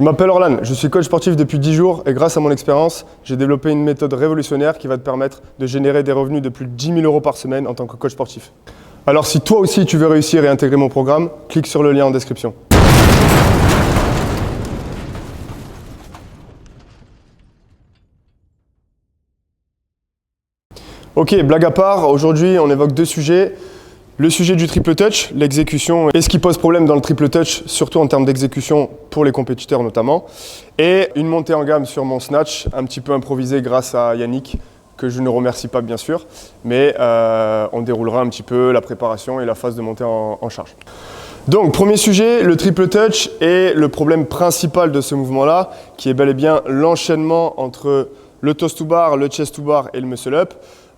Je m'appelle Orlan, je suis coach sportif depuis 10 jours et grâce à mon expérience, j'ai développé une méthode révolutionnaire qui va te permettre de générer des revenus de plus de 10 000 € par semaine en tant que coach sportif. Alors si toi aussi tu veux réussir et intégrer mon programme, clique sur le lien en description. Ok, blague à part, aujourd'hui on évoque deux sujets. Le sujet du triple touch, l'exécution et ce qui pose problème dans le triple touch, surtout en termes d'exécution pour les compétiteurs notamment. Et une montée en gamme sur mon snatch, un petit peu improvisé grâce à Yannick, que je ne remercie pas bien sûr. Mais on déroulera un petit peu la préparation et la phase de montée en charge. Donc premier sujet, le triple touch et le problème principal de ce mouvement-là, qui est bel et bien l'enchaînement entre le toes to bar, le chest to bar et le muscle up.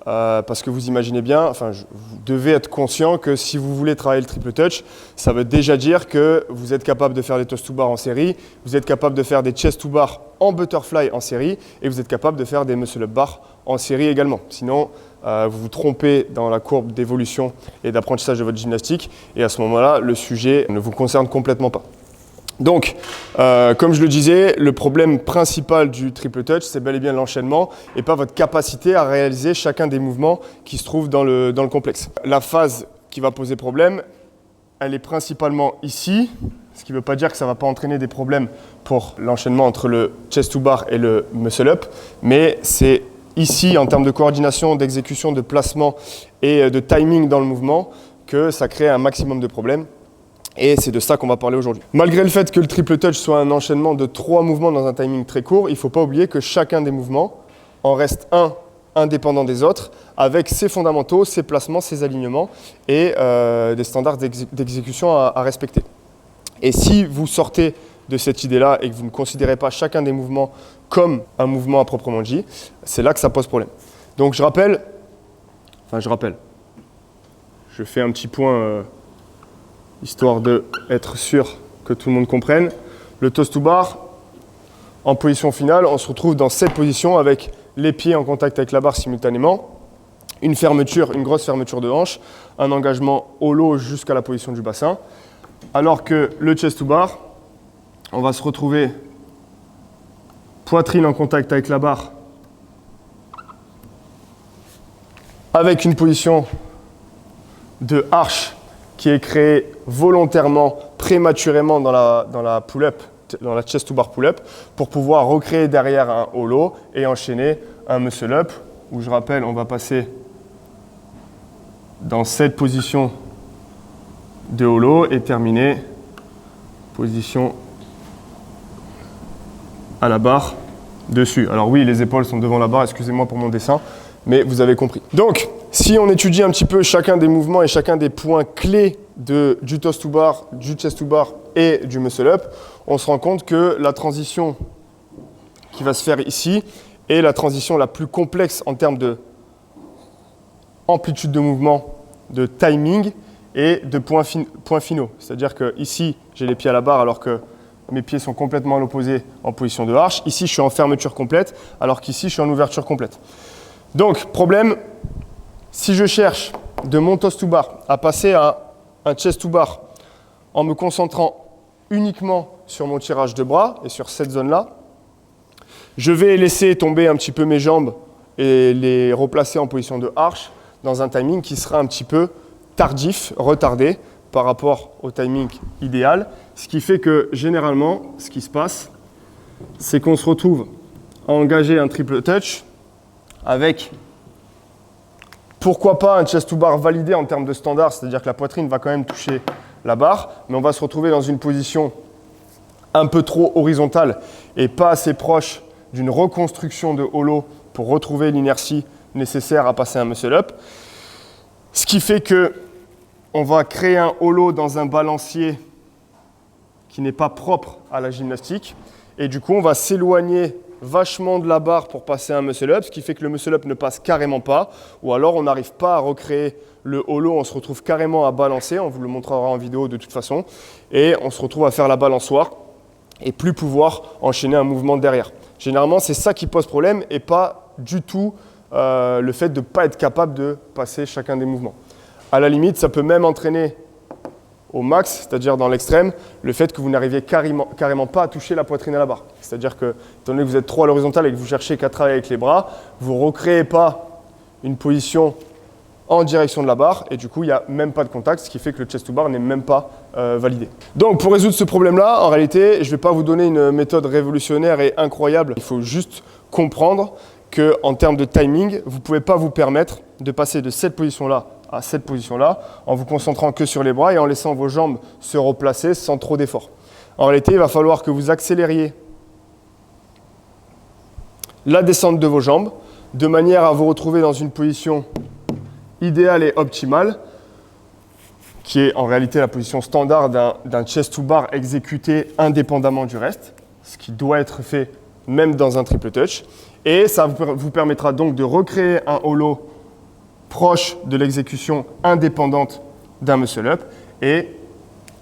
Parce que vous imaginez bien, vous devez être conscient que si vous voulez travailler le triple touch, ça veut déjà dire que vous êtes capable de faire des toes to bar en série, vous êtes capable de faire des chest to bar en butterfly en série et vous êtes capable de faire des muscle up bar en série également. Sinon, vous vous trompez dans la courbe d'évolution et d'apprentissage de votre gymnastique et à ce moment-là, le sujet ne vous concerne complètement pas. Donc, comme je le disais, le problème principal du triple touch, c'est bel et bien l'enchaînement et pas votre capacité à réaliser chacun des mouvements qui se trouvent dans le complexe. La phase qui va poser problème, elle est principalement ici, ce qui ne veut pas dire que ça ne va pas entraîner des problèmes pour l'enchaînement entre le chest to bar et le muscle up, mais c'est ici, en termes de coordination, d'exécution, de placement et de timing dans le mouvement, que ça crée un maximum de problèmes. Et c'est de ça qu'on va parler aujourd'hui. Malgré le fait que le triple touch soit un enchaînement de 3 mouvements dans un timing très court, il ne faut pas oublier que chacun des mouvements en reste un indépendant des autres, avec ses fondamentaux, ses placements, ses alignements et des standards d'exécution à respecter. Et si vous sortez de cette idée-là et que vous ne considérez pas chacun des mouvements comme un mouvement à proprement dit, c'est là que ça pose problème. Donc je fais un petit point histoire d'être sûr que tout le monde comprenne. Le toes to bar, en position finale, on se retrouve dans cette position avec les pieds en contact avec la barre simultanément, une grosse fermeture de hanche, un engagement holo jusqu'à la position du bassin. Alors que le chest to bar, on va se retrouver poitrine en contact avec la barre, avec une position de arche qui est créée volontairement, prématurément dans la pull-up, dans la chest to bar pull-up, pour pouvoir recréer derrière un holo et enchaîner un muscle-up, où je rappelle, on va passer dans cette position de holo et terminer position à la barre dessus. Alors oui, les épaules sont devant la barre, excusez-moi pour mon dessin, mais vous avez compris. Donc, si on étudie un petit peu chacun des mouvements et chacun des points clés du toes to bar, du chest to bar et du muscle up, on se rend compte que la transition qui va se faire ici est la transition la plus complexe en termes de amplitude de mouvement, de timing et de points finaux. C'est-à-dire que ici, j'ai les pieds à la barre alors que mes pieds sont complètement à l'opposé en position de arche. Ici, je suis en fermeture complète alors qu'ici, je suis en ouverture complète. Donc, problème, si je cherche de mon toes to bar à passer à un chest to bar en me concentrant uniquement sur mon tirage de bras et sur cette zone-là, je vais laisser tomber un petit peu mes jambes et les replacer en position de arche dans un timing qui sera un petit peu tardif, retardé par rapport au timing idéal. Ce qui fait que généralement, ce qui se passe, c'est qu'on se retrouve à engager un triple touch avec pourquoi pas un chest to bar validé en termes de standard, c'est-à-dire que la poitrine va quand même toucher la barre, mais on va se retrouver dans une position un peu trop horizontale et pas assez proche d'une reconstruction de holo pour retrouver l'inertie nécessaire à passer un muscle up. Ce qui fait qu'on va créer un holo dans un balancier qui n'est pas propre à la gymnastique et du coup on va s'éloigner vachement de la barre pour passer un muscle up, ce qui fait que le muscle up ne passe carrément pas, ou alors on n'arrive pas à recréer le holo, on se retrouve carrément à balancer, on vous le montrera en vidéo de toute façon, et on se retrouve à faire la balançoire et plus pouvoir enchaîner un mouvement derrière. Généralement, c'est ça qui pose problème et pas du tout le fait de ne pas être capable de passer chacun des mouvements. À la limite, ça peut même entraîner au max, c'est-à-dire dans l'extrême, le fait que vous n'arriviez carrément pas à toucher la poitrine à la barre. C'est-à-dire que, étant donné que vous êtes trop à l'horizontale et que vous cherchez qu'à travailler avec les bras, vous ne recréez pas une position en direction de la barre et du coup, il n'y a même pas de contact, ce qui fait que le chest to bar n'est même pas validé. Donc, pour résoudre ce problème-là, en réalité, je ne vais pas vous donner une méthode révolutionnaire et incroyable. Il faut juste comprendre qu'en termes de timing, vous ne pouvez pas vous permettre de passer de cette position-là à cette position-là en vous concentrant que sur les bras et en laissant vos jambes se replacer sans trop d'effort. En réalité, il va falloir que vous accélériez la descente de vos jambes de manière à vous retrouver dans une position idéale et optimale qui est en réalité la position standard d'un chest to bar exécuté indépendamment du reste, ce qui doit être fait même dans un triple touch. Et ça vous permettra donc de recréer un hollow proche de l'exécution indépendante d'un muscle-up et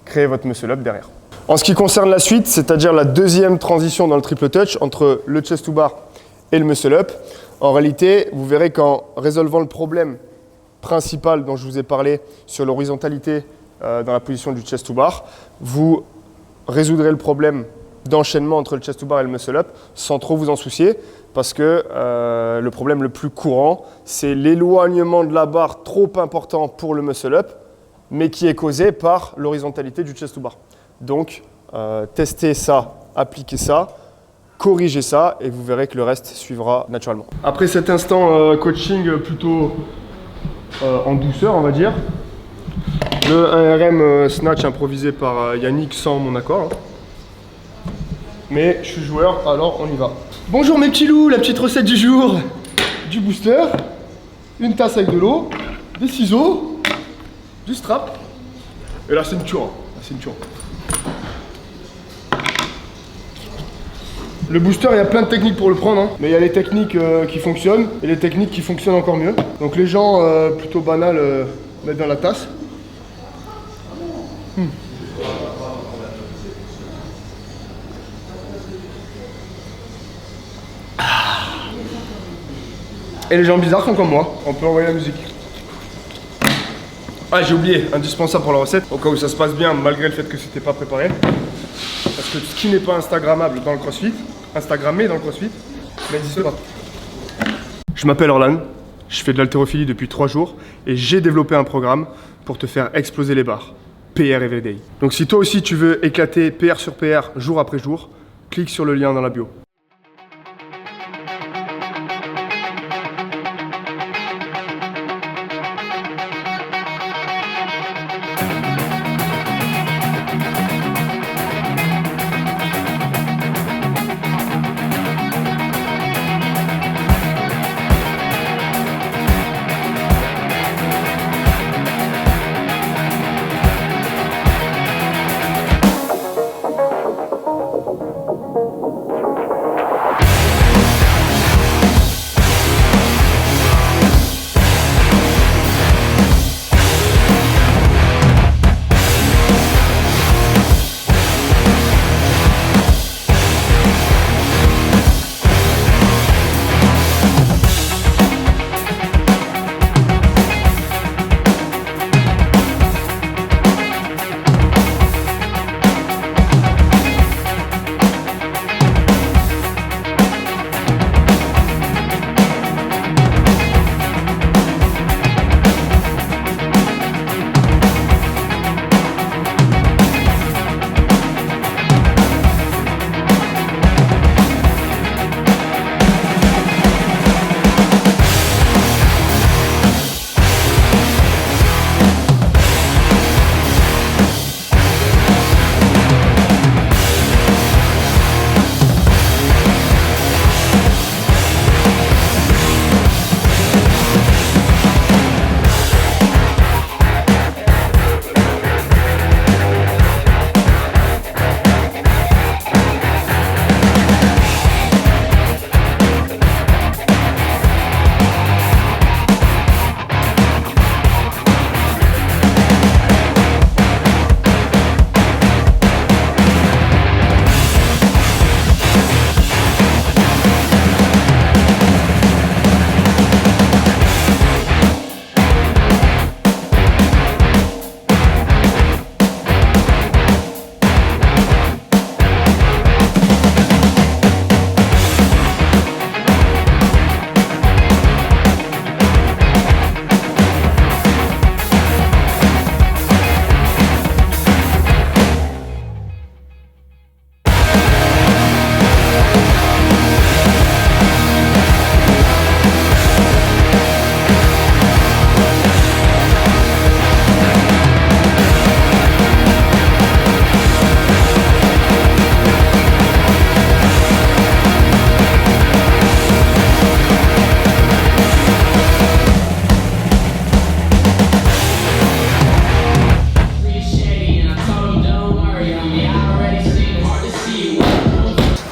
créer votre muscle-up derrière. En ce qui concerne la suite, c'est-à-dire la deuxième transition dans le triple touch entre le chest to bar et le muscle-up, en réalité, vous verrez qu'en résolvant le problème principal dont je vous ai parlé sur l'horizontalité dans la position du chest to bar, vous résoudrez le problème d'enchaînement entre le chest to bar et le muscle-up sans trop vous en soucier parce que le problème le plus courant, c'est l'éloignement de la barre trop important pour le muscle-up mais qui est causé par l'horizontalité du chest to bar. Donc, testez ça, appliquez ça, corrigez ça et vous verrez que le reste suivra naturellement. Après cet instant coaching plutôt en douceur, on va dire, le 1RM snatch improvisé par Yannick sans mon accord. Mais je suis joueur, alors on y va. Bonjour mes petits loups, la petite recette du jour. Du booster, une tasse avec de l'eau, des ciseaux, du strap. Et la ceinture. Le booster, il y a plein de techniques pour le prendre, hein. Mais il y a les techniques qui fonctionnent et les techniques qui fonctionnent encore mieux. Donc les gens plutôt banals mettent dans la tasse. Et les gens bizarres sont comme moi, on peut envoyer la musique. Ah, j'ai oublié, indispensable pour la recette, au cas où ça se passe bien malgré le fait que c'était pas préparé. Parce que ce qui n'est pas instagrammable dans le crossfit, instagrammé dans le crossfit, n'existe pas. Je m'appelle Orlan, je fais de l'haltérophilie depuis 3 jours et j'ai développé un programme pour te faire exploser les barres. PR Everyday. Donc si toi aussi tu veux éclater PR sur PR jour après jour, clique sur le lien dans la bio.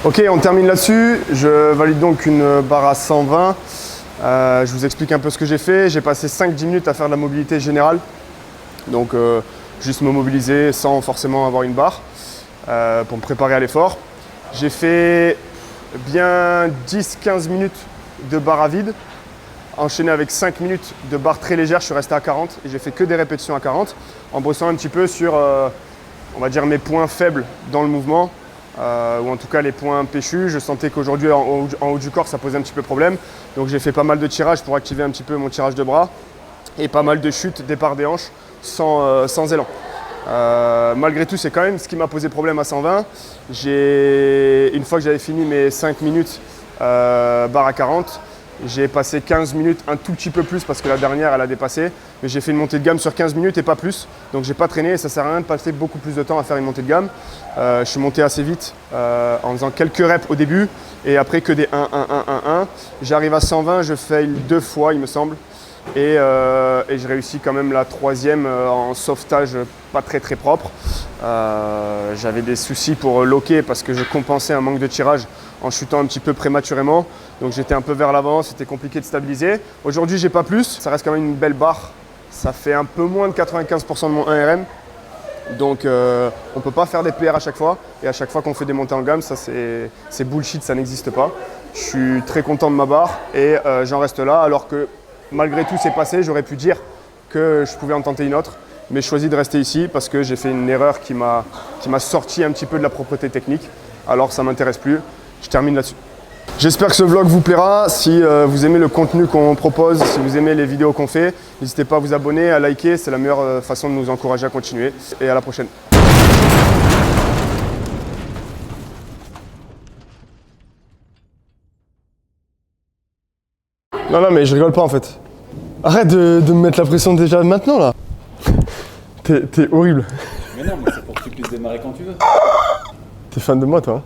Ok, on termine là-dessus. Je valide donc une barre à 120. Je vous explique un peu ce que j'ai fait. J'ai passé 5-10 minutes à faire de la mobilité générale. Donc juste me mobiliser sans forcément avoir une barre pour me préparer à l'effort. J'ai fait bien 10-15 minutes de barre à vide, enchaîné avec 5 minutes de barre très légère. Je suis resté à 40 et j'ai fait que des répétitions à 40 en bossant un petit peu sur on va dire mes points faibles dans le mouvement. Ou en tout cas les points péchus. Je sentais qu'aujourd'hui en haut du corps ça posait un petit peu problème. Donc j'ai fait pas mal de tirages pour activer un petit peu mon tirage de bras et pas mal de chutes, départ des hanches sans élan. Malgré tout, c'est quand même ce qui m'a posé problème à 120. Une fois que j'avais fini mes 5 minutes barre à 40, j'ai passé 15 minutes, un tout petit peu plus parce que la dernière elle a dépassé, mais j'ai fait une montée de gamme sur 15 minutes et pas plus. Donc j'ai pas traîné et ça sert à rien de passer beaucoup plus de temps à faire une montée de gamme. Je suis monté assez vite en faisant quelques reps au début et après que des 1, 1, 1, 1, 1. J'arrive à 120, je fail 2 fois il me semble. Et je réussis quand même la troisième en sauvetage pas très propre. J'avais des soucis pour locker parce que je compensais un manque de tirage en chutant un petit peu prématurément. Donc j'étais un peu vers l'avant, c'était compliqué de stabiliser. Aujourd'hui j'ai pas plus, ça reste quand même une belle barre. Ça fait un peu moins de 95% de mon 1RM. Donc on ne peut pas faire des PR à chaque fois. Et à chaque fois qu'on fait des montées en gamme, ça c'est bullshit, ça n'existe pas. Je suis très content de ma barre et j'en reste là alors que malgré tout c'est passé, j'aurais pu dire que je pouvais en tenter une autre. Mais je choisis de rester ici parce que j'ai fait une erreur qui m'a sorti un petit peu de la propreté technique. Alors ça ne m'intéresse plus, je termine là-dessus. J'espère que ce vlog vous plaira. Si vous aimez le contenu qu'on propose, si vous aimez les vidéos qu'on fait, n'hésitez pas à vous abonner, à liker, c'est la meilleure façon de nous encourager à continuer. Et à la prochaine. Non, mais je rigole pas en fait. Arrête de me mettre la pression déjà maintenant là. T'es horrible. Mais non, mais c'est pour que tu puisses démarrer quand tu veux. T'es fan de moi toi hein.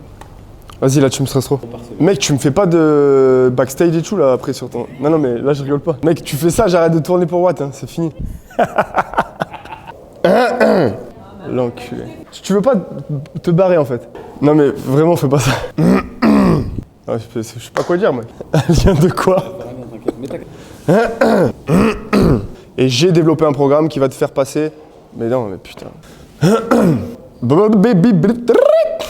Vas-y là tu me stresses trop. Mec tu me fais pas de backstage et tout là après sur ton... Non mais là je rigole pas. Mec tu fais ça j'arrête de tourner pour Watt hein, c'est fini. L'enculé. Tu veux pas te barrer en fait. Non mais vraiment fais pas ça. Ah, je sais pas quoi dire mec. Elle vient de quoi? Et j'ai développé un programme qui va te faire passer... Mais non mais putain.